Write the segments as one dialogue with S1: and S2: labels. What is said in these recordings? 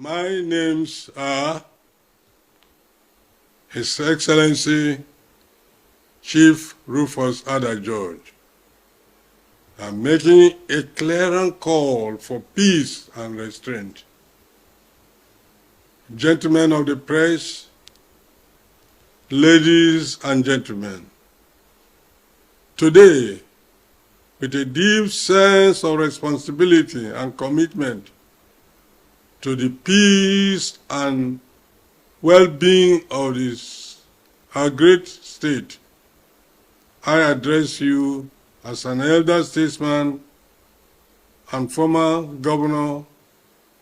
S1: My names are His Excellency Chief Rufus Ada George. I'm making a clarion call for peace and restraint. Gentlemen of the press, ladies and gentlemen, today, with a deep sense of responsibility and commitment to the peace and well-being of our great state, I address you as an elder statesman and former governor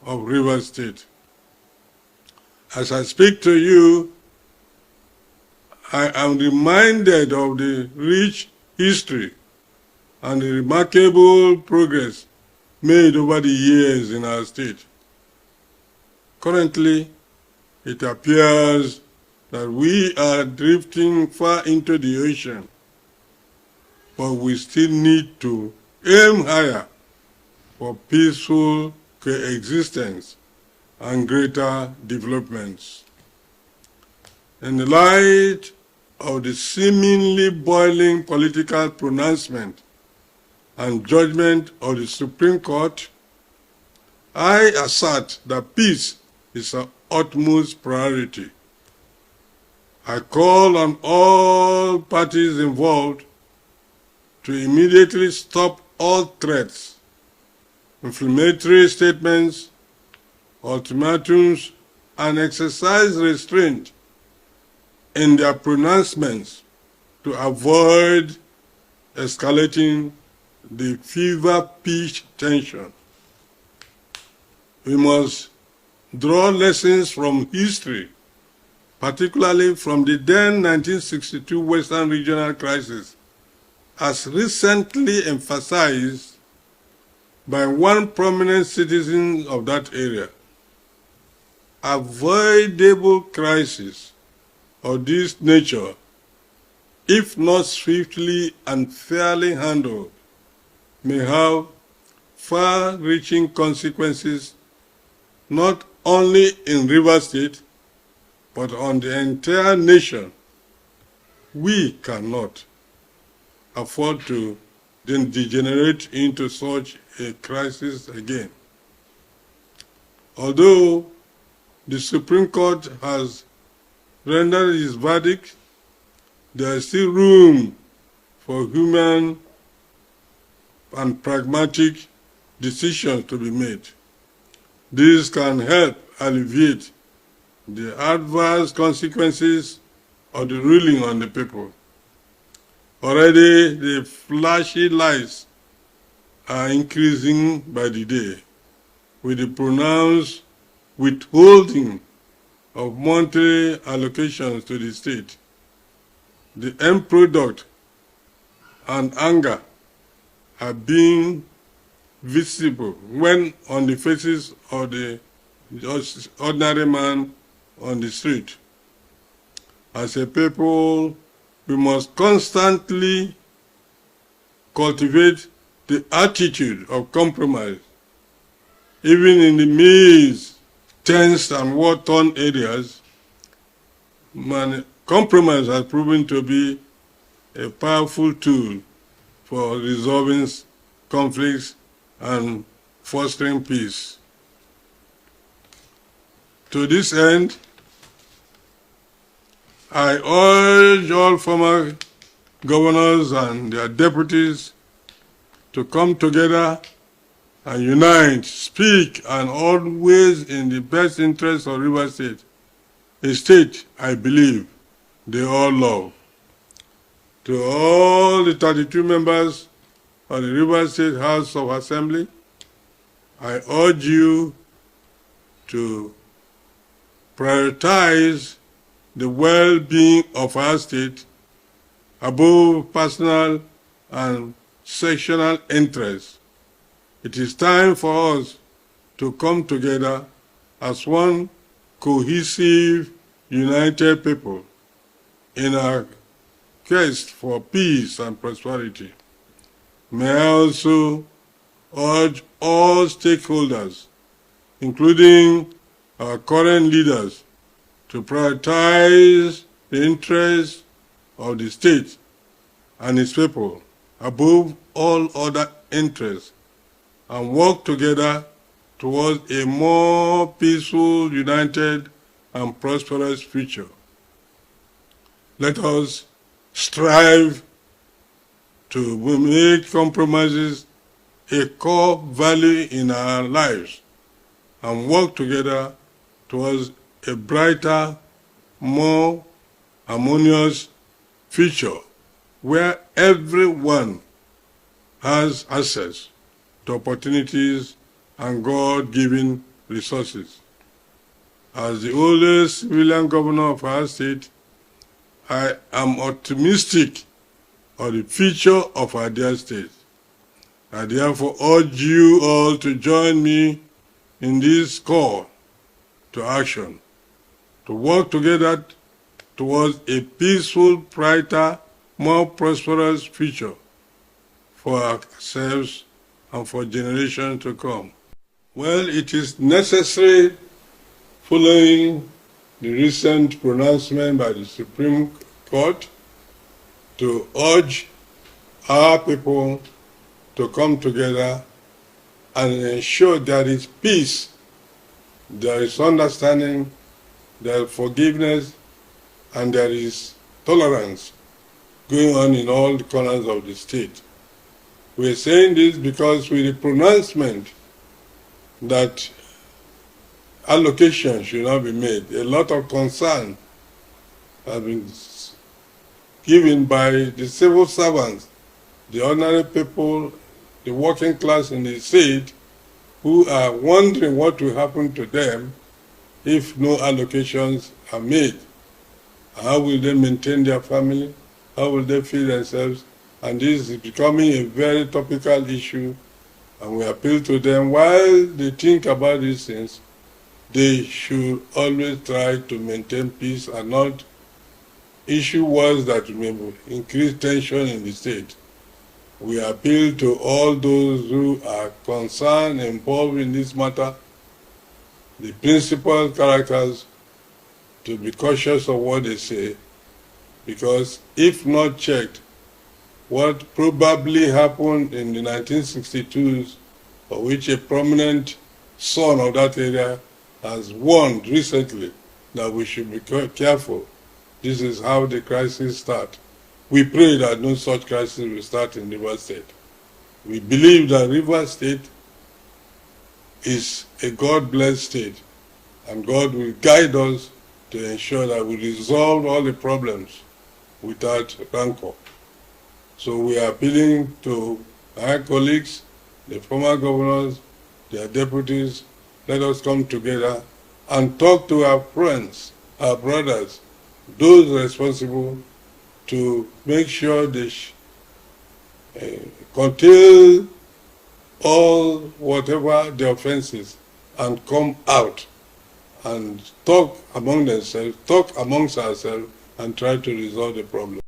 S1: of Rivers State. As I speak to you, I am reminded of the rich history and the remarkable progress made over the years in our state. Currently, it appears that we are drifting far into the ocean, but we still need to aim higher for peaceful coexistence and greater developments. In the light of the seemingly boiling political pronouncement and judgment of the Supreme Court, I assert that peace is our utmost priority. I call on all parties involved to immediately stop all threats, inflammatory statements, ultimatums, and exercise restraint in their pronouncements to avoid escalating the fever-pitch tension. We must draw lessons from history, particularly from the then 1962 Western Regional Crisis, as recently emphasized by one prominent citizen of that area. Avoidable crises of this nature, if not swiftly and fairly handled, may have far-reaching consequences not only in Rivers State, but on the entire nation. We cannot afford to then degenerate into such a crisis again. Although the Supreme Court has rendered its verdict, there is still room for human and pragmatic decisions to be made. This can help alleviate the adverse consequences of the ruling on the people. Already, the flashy lights are increasing by the day, with the pronounced withholding of monetary allocations to the state. The end product and anger are being visible when on the faces of the ordinary man on the street. As a people, we must constantly cultivate the attitude of compromise, even in the midst tense and war-torn areas. Compromise has proven to be a powerful tool for resolving conflicts and fostering peace. To this end, I urge all former governors and their deputies to come together and unite, speak, and always in the best interest of Rivers State, a state, I believe, they all love. To all the 32 members of the Rivers State House of Assembly, I urge you to prioritize the well-being of our state above personal and sectional interests. It is time for us to come together as one cohesive, united people in our quest for peace and prosperity. May I also urge all stakeholders, including our current leaders to prioritize the interests of the state and its people above all other interests and work together towards a more peaceful, united, and prosperous future. Let us strive to make compromises a core value in our lives and work together towards a brighter, more harmonious future where everyone has access to opportunities and God-given resources. As the oldest civilian governor of our state, I am optimistic of the future of our dear state. I therefore urge you all to join me in this call to action, to work together towards a peaceful, brighter, more prosperous future for ourselves and for generations to come. Well, it is necessary, following the recent pronouncement by the Supreme Court, to urge our people to come together and ensure there is peace, there is understanding, there is forgiveness, and there is tolerance going on in all the corners of the state. We're saying this because with the pronouncement that allocation should not be made, a lot of concern has been given by the civil servants, the ordinary people, the working class in the state, who are wondering what will happen to them if no allocations are made. How will they maintain their family? How will they feed themselves? And this is becoming a very topical issue, and we appeal to them, while they think about these things, they should always try to maintain peace and not issue words that may increase tension in the state. We appeal to all those who are concerned, involved in this matter, the principal characters, to be cautious of what they say, because if not checked, what probably happened in the 1962s, for which a prominent son of that area has warned recently that we should be careful. This is how the crisis starts. We pray that no such crisis will start in Rivers State. We believe that Rivers State is a God-blessed state, and God will guide us to ensure that we resolve all the problems without rancor. So we are appealing to our colleagues, the former governors, their deputies. Let us come together and talk to our friends, our brothers, those responsible, to make sure they curtail all whatever the offenses and come out and talk among themselves, talk amongst ourselves, and try to resolve the problem.